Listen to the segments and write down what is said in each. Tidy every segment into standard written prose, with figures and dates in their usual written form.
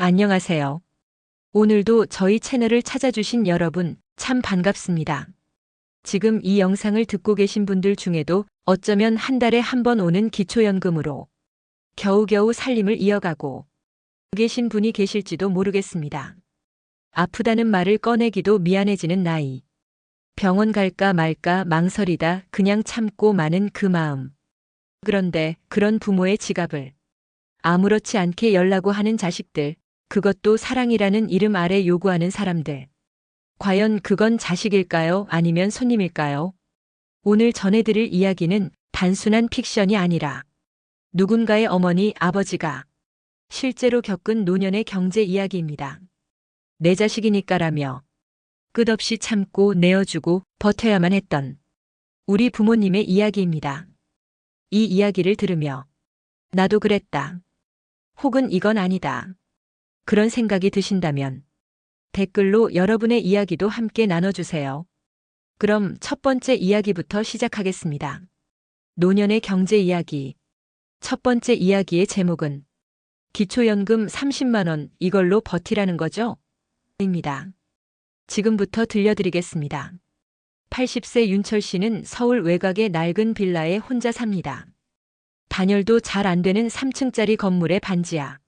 안녕하세요. 오늘도 저희 채널을 찾아주신 여러분 참 반갑습니다. 지금 이 영상을 듣고 계신 분들 중에도 어쩌면 한 달에 한 번 오는 기초연금으로 겨우겨우 살림을 이어가고 계신 분이 계실지도 모르겠습니다. 아프다는 말을 꺼내기도 미안해지는 나이. 병원 갈까 말까 망설이다 그냥 참고 마는 그 마음. 그런데 그런 부모의 지갑을 아무렇지 않게 열라고 하는 자식들, 그것도 사랑이라는 이름 아래 요구하는 사람들. 과연 그건 자식일까요? 아니면 손님일까요? 오늘 전해드릴 이야기는 단순한 픽션이 아니라 누군가의 어머니, 아버지가 실제로 겪은 노년의 경제 이야기입니다. 내 자식이니까라며 끝없이 참고 내어주고 버텨야만 했던 우리 부모님의 이야기입니다. 이 이야기를 들으며 나도 그랬다. 혹은 이건 아니다. 그런 생각이 드신다면 댓글로 여러분의 이야기도 함께 나눠주세요. 그럼 첫 번째 이야기부터 시작하겠습니다. 노년의 경제 이야기. 첫 번째 이야기의 제목은 기초연금 30만 원 이걸로 버티라는 거죠? 입니다. 지금부터 들려드리겠습니다. 80세 윤철 씨는 서울 외곽의 낡은 빌라에 혼자 삽니다. 단열도 잘 안 되는 3층짜리 건물의 반지하.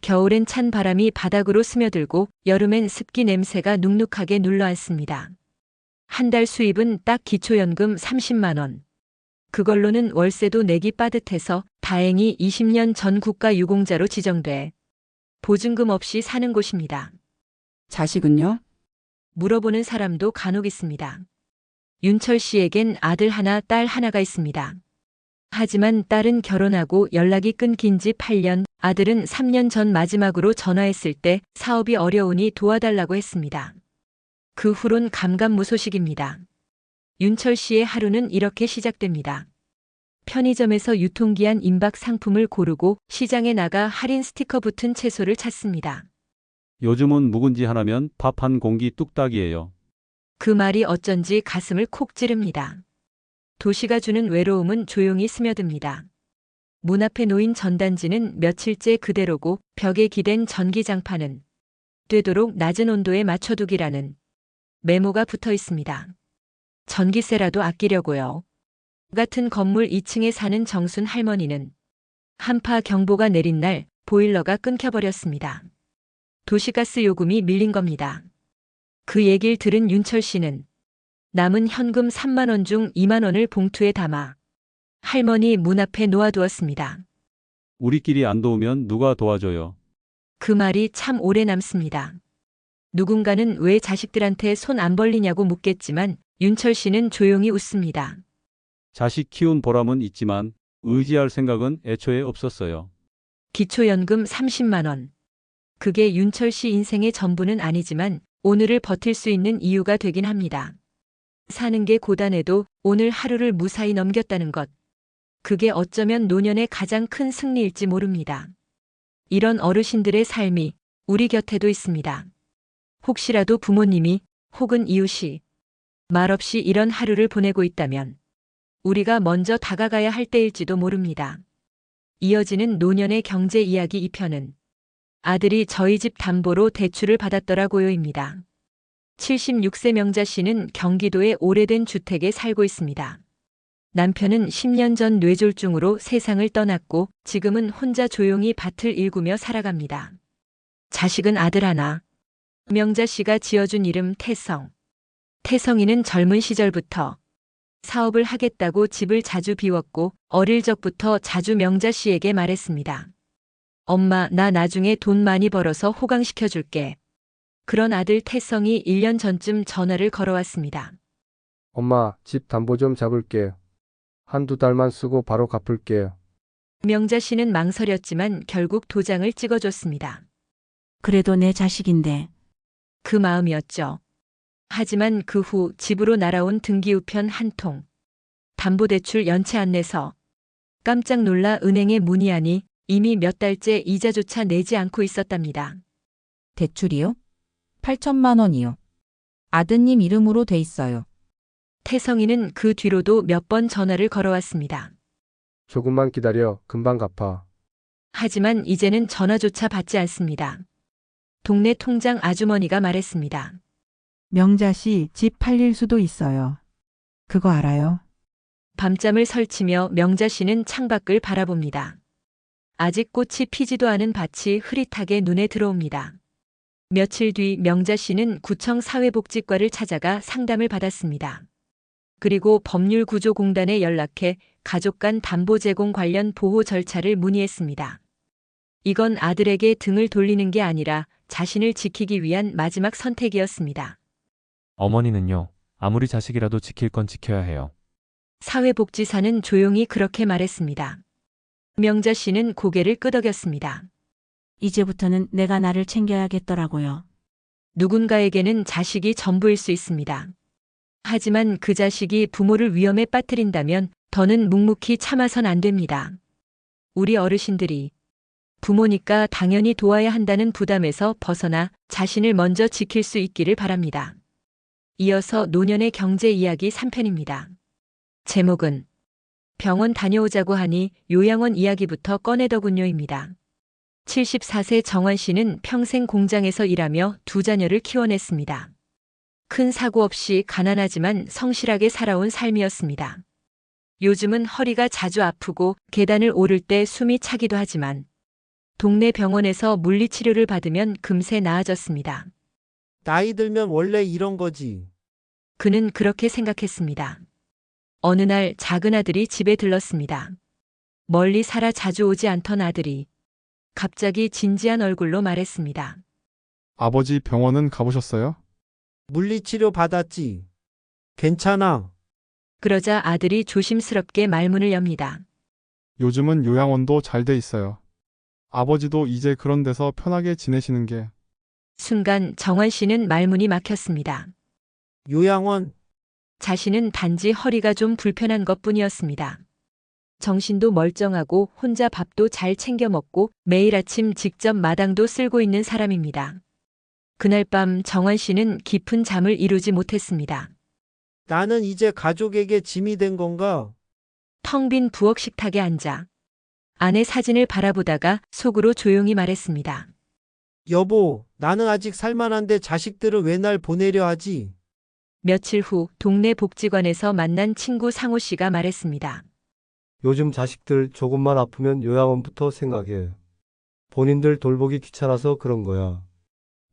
겨울엔 찬 바람이 바닥으로 스며들고 여름엔 습기 냄새가 눅눅하게 눌러앉습니다. 한 달 수입은 딱 기초연금 30만 원. 그걸로는 월세도 내기 빠듯해서 다행히 20년 전 국가유공자로 지정돼 보증금 없이 사는 곳입니다. 자식은요? 물어보는 사람도 간혹 있습니다. 윤철 씨에겐 아들 하나, 딸 하나가 있습니다. 하지만 딸은 결혼하고 연락이 끊긴 지 8년, 아들은 3년 전 마지막으로 전화했을 때 사업이 어려우니 도와달라고 했습니다. 그 후론 감감무소식입니다. 윤철 씨의 하루는 이렇게 시작됩니다. 편의점에서 유통기한 임박 상품을 고르고 시장에 나가 할인 스티커 붙은 채소를 찾습니다. 요즘은 묵은지 하나면 밥 한 공기 뚝딱이에요. 그 말이 어쩐지 가슴을 콕 찌릅니다. 도시가 주는 외로움은 조용히 스며듭니다. 문 앞에 놓인 전단지는 며칠째 그대로고 벽에 기댄 전기장판은 되도록 낮은 온도에 맞춰두기라는 메모가 붙어 있습니다. 전기세라도 아끼려고요. 같은 건물 2층에 사는 정순 할머니는 한파 경보가 내린 날 보일러가 끊겨버렸습니다. 도시가스 요금이 밀린 겁니다. 그 얘기를 들은 윤철 씨는 남은 현금 3만 원 중 2만 원을 봉투에 담아 할머니 문 앞에 놓아두었습니다. 우리끼리 안 도우면 누가 도와줘요? 그 말이 참 오래 남습니다. 누군가는 왜 자식들한테 손 안 벌리냐고 묻겠지만 윤철 씨는 조용히 웃습니다. 자식 키운 보람은 있지만 의지할 생각은 애초에 없었어요. 기초연금 30만 원. 그게 윤철 씨 인생의 전부는 아니지만 오늘을 버틸 수 있는 이유가 되긴 합니다. 사는 게 고단해도 오늘 하루를 무사히 넘겼다는 것. 그게 어쩌면 노년의 가장 큰 승리일지 모릅니다. 이런 어르신들의 삶이 우리 곁에도 있습니다. 혹시라도 부모님이 혹은 이웃이 말없이 이런 하루를 보내고 있다면 우리가 먼저 다가가야 할 때일지도 모릅니다. 이어지는 노년의 경제 이야기 2편은 아들이 저희 집 담보로 대출을 받았더라고요입니다. 76세 명자 씨는 경기도의 오래된 주택에 살고 있습니다. 남편은 10년 전 뇌졸중으로 세상을 떠났고 지금은 혼자 조용히 밭을 일구며 살아갑니다. 자식은 아들 하나. 명자 씨가 지어준 이름 태성. 태성이는 젊은 시절부터 사업을 하겠다고 집을 자주 비웠고 어릴 적부터 자주 명자 씨에게 말했습니다. 엄마, 나 나중에 돈 많이 벌어서 호강시켜줄게. 그런 아들 태성이 1년 전쯤 전화를 걸어왔습니다. 엄마, 집 담보 좀 잡을게. 한두 달만 쓰고 바로 갚을게. 명자 씨는 망설였지만 결국 도장을 찍어줬습니다. 그래도 내 자식인데. 그 마음이었죠. 하지만 그 후 집으로 날아온 등기우편 한 통. 담보대출 연체 안 내서 깜짝 놀라 은행에 문의하니 이미 몇 달째 이자조차 내지 않고 있었답니다. 대출이요? 8천만 원이요. 아드님 이름으로 돼 있어요. 태성이는 그 뒤로도 몇 번 전화를 걸어왔습니다. 조금만 기다려. 금방 갚아. 하지만 이제는 전화조차 받지 않습니다. 동네 통장 아주머니가 말했습니다. 명자 씨 집 팔릴 수도 있어요. 그거 알아요? 밤잠을 설치며 명자 씨는 창밖을 바라봅니다. 아직 꽃이 피지도 않은 밭이 흐릿하게 눈에 들어옵니다. 며칠 뒤 명자 씨는 구청 사회복지과를 찾아가 상담을 받았습니다. 그리고 법률구조공단에 연락해 가족 간 담보 제공 관련 보호 절차를 문의했습니다. 이건 아들에게 등을 돌리는 게 아니라 자신을 지키기 위한 마지막 선택이었습니다. 어머니는요, 아무리 자식이라도 지킬 건 지켜야 해요. 사회복지사는 조용히 그렇게 말했습니다. 명자 씨는 고개를 끄덕였습니다. 이제부터는 내가 나를 챙겨야겠더라고요. 누군가에게는 자식이 전부일 수 있습니다. 하지만 그 자식이 부모를 위험에 빠뜨린다면 더는 묵묵히 참아선 안 됩니다. 우리 어르신들이 부모니까 당연히 도와야 한다는 부담에서 벗어나 자신을 먼저 지킬 수 있기를 바랍니다. 이어서 노년의 경제 이야기 3편입니다. 제목은 병원 다녀오자고 하니 요양원 이야기부터 꺼내더군요입니다. 74세 정환 씨는 평생 공장에서 일하며 두 자녀를 키워냈습니다. 큰 사고 없이 가난하지만 성실하게 살아온 삶이었습니다. 요즘은 허리가 자주 아프고 계단을 오를 때 숨이 차기도 하지만 동네 병원에서 물리치료를 받으면 금세 나아졌습니다. 나이 들면 원래 이런 거지. 그는 그렇게 생각했습니다. 어느 날 작은 아들이 집에 들렀습니다. 멀리 살아 자주 오지 않던 아들이 갑자기 진지한 얼굴로 말했습니다. 아버지 병원은 가보셨어요? 물리치료 받았지. 괜찮아. 그러자 아들이 조심스럽게 말문을 엽니다. 요즘은 요양원도 잘 돼 있어요. 아버지도 이제 그런 데서 편하게 지내시는 게. 순간 정환 씨는 말문이 막혔습니다. 요양원, 자신은 단지 허리가 좀 불편한 것뿐이었습니다. 정신도 멀쩡하고 혼자 밥도 잘 챙겨 먹고 매일 아침 직접 마당도 쓸고 있는 사람입니다. 그날 밤 정환 씨는 깊은 잠을 이루지 못했습니다. 나는 이제 가족에게 짐이 된 건가? 텅 빈 부엌 식탁에 앉아 아내 사진을 바라보다가 속으로 조용히 말했습니다. 여보, 나는 아직 살만한데 자식들은 왜 날 보내려 하지? 며칠 후 동네 복지관에서 만난 친구 상호 씨가 말했습니다. 요즘 자식들 조금만 아프면 요양원부터 생각해. 본인들 돌보기 귀찮아서 그런 거야.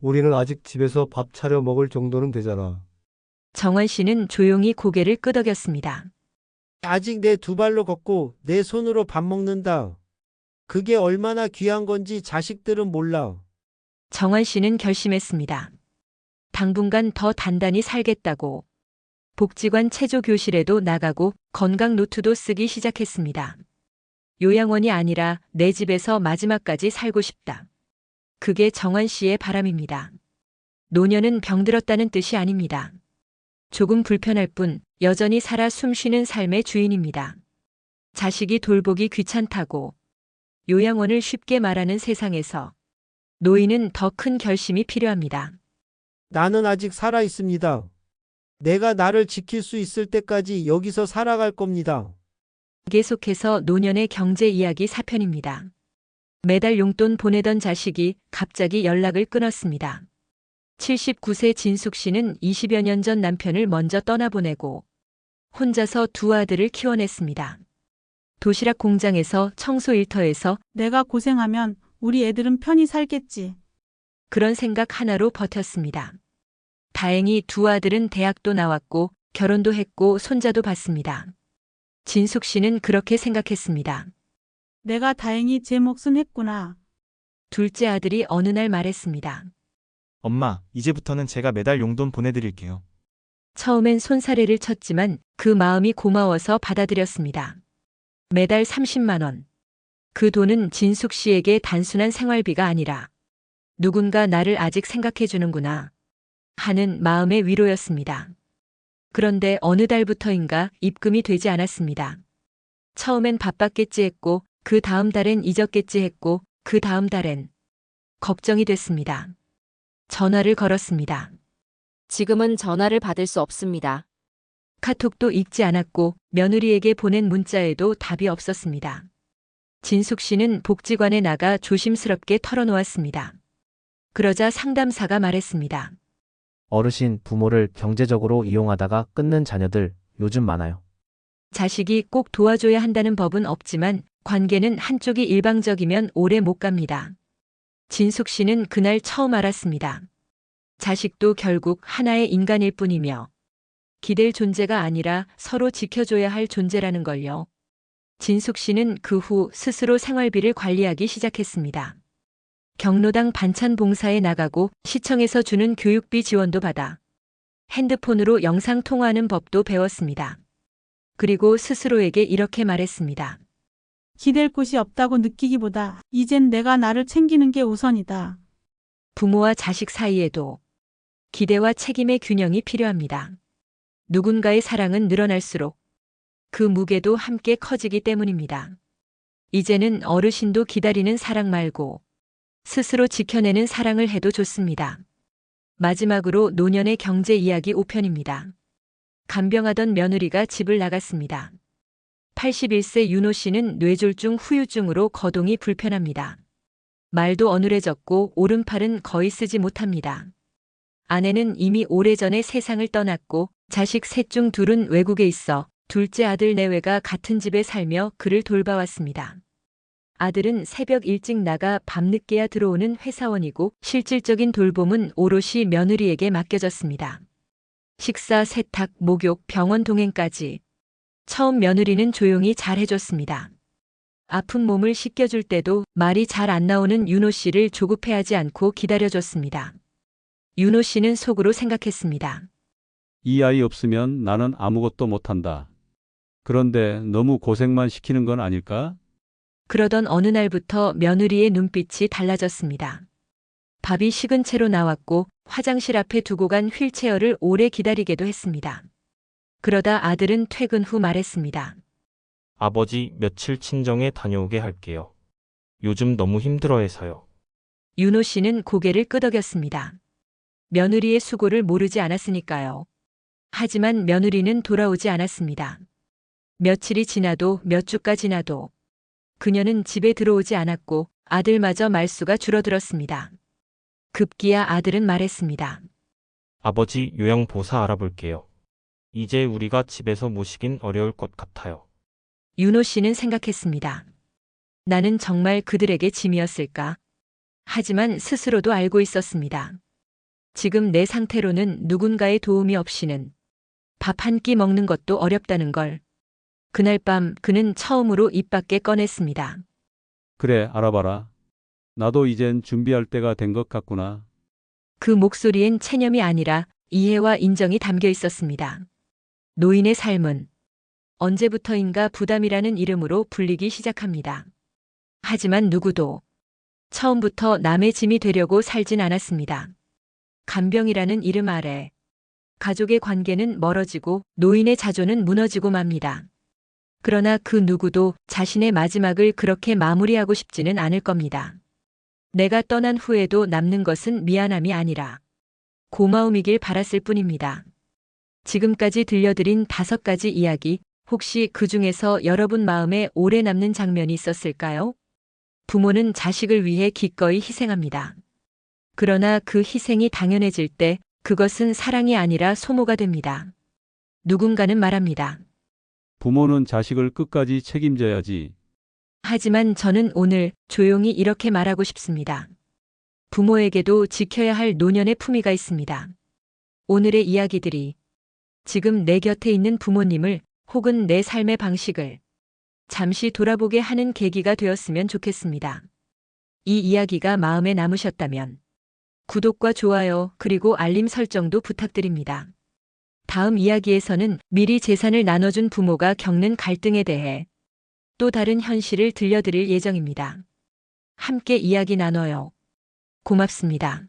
우리는 아직 집에서 밥 차려 먹을 정도는 되잖아. 정환 씨는 조용히 고개를 끄덕였습니다. 아직 내 두 발로 걷고 내 손으로 밥 먹는다. 그게 얼마나 귀한 건지 자식들은 몰라. 정환 씨는 결심했습니다. 당분간 더 단단히 살겠다고. 복지관 체조교실에도 나가고 건강 노트도 쓰기 시작했습니다. 요양원이 아니라 내 집에서 마지막까지 살고 싶다. 그게 정환 씨의 바람입니다. 노년은 병들었다는 뜻이 아닙니다. 조금 불편할 뿐 여전히 살아 숨쉬는 삶의 주인입니다. 자식이 돌보기 귀찮다고 요양원을 쉽게 말하는 세상에서 노인은 더 큰 결심이 필요합니다. 나는 아직 살아 있습니다. 내가 나를 지킬 수 있을 때까지 여기서 살아갈 겁니다. 계속해서 노년의 경제 이야기 4편입니다. 매달 용돈 보내던 자식이 갑자기 연락을 끊었습니다. 79세 진숙 씨는 20여 년 전 남편을 먼저 떠나보내고 혼자서 두 아들을 키워냈습니다. 도시락 공장에서 청소 일터에서 내가 고생하면 우리 애들은 편히 살겠지. 그런 생각 하나로 버텼습니다. 다행히 두 아들은 대학도 나왔고 결혼도 했고 손자도 봤습니다. 진숙 씨는 그렇게 생각했습니다. 내가 다행히 제 몫은 했구나. 둘째 아들이 어느 날 말했습니다. 엄마, 이제부터는 제가 매달 용돈 보내드릴게요. 처음엔 손사래를 쳤지만 그 마음이 고마워서 받아들였습니다. 매달 30만 원. 그 돈은 진숙 씨에게 단순한 생활비가 아니라 누군가 나를 아직 생각해주는구나 하는 마음의 위로였습니다. 그런데 어느 달부터인가 입금이 되지 않았습니다. 처음엔 바빴겠지 했고 그 다음 달엔 잊었겠지 했고 그 다음 달엔 걱정이 됐습니다. 전화를 걸었습니다. 지금은 전화를 받을 수 없습니다. 카톡도 읽지 않았고 며느리에게 보낸 문자에도 답이 없었습니다. 진숙 씨는 복지관에 나가 조심스럽게 털어놓았습니다. 그러자 상담사가 말했습니다. 어르신, 부모를 경제적으로 이용하다가 끊는 자녀들 요즘 많아요. 자식이 꼭 도와줘야 한다는 법은 없지만 관계는 한쪽이 일방적이면 오래 못 갑니다. 진숙 씨는 그날 처음 알았습니다. 자식도 결국 하나의 인간일 뿐이며 기댈 존재가 아니라 서로 지켜줘야 할 존재라는 걸요. 진숙 씨는 그 후 스스로 생활비를 관리하기 시작했습니다. 경로당 반찬 봉사에 나가고 시청에서 주는 교육비 지원도 받아 핸드폰으로 영상 통화하는 법도 배웠습니다. 그리고 스스로에게 이렇게 말했습니다. 기댈 곳이 없다고 느끼기보다 이젠 내가 나를 챙기는 게 우선이다. 부모와 자식 사이에도 기대와 책임의 균형이 필요합니다. 누군가의 사랑은 늘어날수록 그 무게도 함께 커지기 때문입니다. 이제는 어르신도 기다리는 사랑 말고 스스로 지켜내는 사랑을 해도 좋습니다. 마지막으로 노년의 경제 이야기 5편입니다. 간병하던 며느리가 집을 나갔습니다. 81세 윤호 씨는 뇌졸중 후유증으로 거동이 불편합니다. 말도 어눌해졌고 오른팔은 거의 쓰지 못합니다. 아내는 이미 오래전에 세상을 떠났고 자식 셋 중 둘은 외국에 있어 둘째 아들 내외가 같은 집에 살며 그를 돌봐왔습니다. 아들은 새벽 일찍 나가 밤늦게야 들어오는 회사원이고 실질적인 돌봄은 오롯이 며느리에게 맡겨졌습니다. 식사, 세탁, 목욕, 병원 동행까지 처음 며느리는 조용히 잘 해줬습니다. 아픈 몸을 씻겨줄 때도 말이 잘 안 나오는 윤호 씨를 조급해하지 않고 기다려줬습니다. 윤호 씨는 속으로 생각했습니다. 이 아이 없으면 나는 아무것도 못한다. 그런데 너무 고생만 시키는 건 아닐까? 그러던 어느 날부터 며느리의 눈빛이 달라졌습니다. 밥이 식은 채로 나왔고 화장실 앞에 두고 간 휠체어를 오래 기다리게도 했습니다. 그러다 아들은 퇴근 후 말했습니다. 아버지, 며칠 친정에 다녀오게 할게요. 요즘 너무 힘들어해서요. 윤호 씨는 고개를 끄덕였습니다. 며느리의 수고를 모르지 않았으니까요. 하지만 며느리는 돌아오지 않았습니다. 며칠이 지나도 몇 주가 지나도 그녀는 집에 들어오지 않았고 아들마저 말수가 줄어들었습니다. 급기야 아들은 말했습니다. 아버지, 요양보사 알아볼게요. 이제 우리가 집에서 모시긴 어려울 것 같아요. 윤호 씨는 생각했습니다. 나는 정말 그들에게 짐이었을까? 하지만 스스로도 알고 있었습니다. 지금 내 상태로는 누군가의 도움이 없이는 밥 한 끼 먹는 것도 어렵다는 걸. 그날 밤 그는 처음으로 입 밖에 꺼냈습니다. 그래, 알아봐라. 나도 이젠 준비할 때가 된 것 같구나. 그 목소리엔 체념이 아니라 이해와 인정이 담겨 있었습니다. 노인의 삶은 언제부터인가 부담이라는 이름으로 불리기 시작합니다. 하지만 누구도 처음부터 남의 짐이 되려고 살진 않았습니다. 간병이라는 이름 아래 가족의 관계는 멀어지고 노인의 자존은 무너지고 맙니다. 그러나 그 누구도 자신의 마지막을 그렇게 마무리하고 싶지는 않을 겁니다. 내가 떠난 후에도 남는 것은 미안함이 아니라 고마움이길 바랐을 뿐입니다. 지금까지 들려드린 5가지 이야기, 혹시 그 중에서 여러분 마음에 오래 남는 장면이 있었을까요? 부모는 자식을 위해 기꺼이 희생합니다. 그러나 그 희생이 당연해질 때 그것은 사랑이 아니라 소모가 됩니다. 누군가는 말합니다. 부모는 자식을 끝까지 책임져야지. 하지만 저는 오늘 조용히 이렇게 말하고 싶습니다. 부모에게도 지켜야 할 노년의 품위가 있습니다. 오늘의 이야기들이 지금 내 곁에 있는 부모님을 혹은 내 삶의 방식을 잠시 돌아보게 하는 계기가 되었으면 좋겠습니다. 이 이야기가 마음에 남으셨다면 구독과 좋아요 그리고 알림 설정도 부탁드립니다. 다음 이야기에서는 미리 재산을 나눠준 부모가 겪는 갈등에 대해 또 다른 현실을 들려드릴 예정입니다. 함께 이야기 나눠요. 고맙습니다.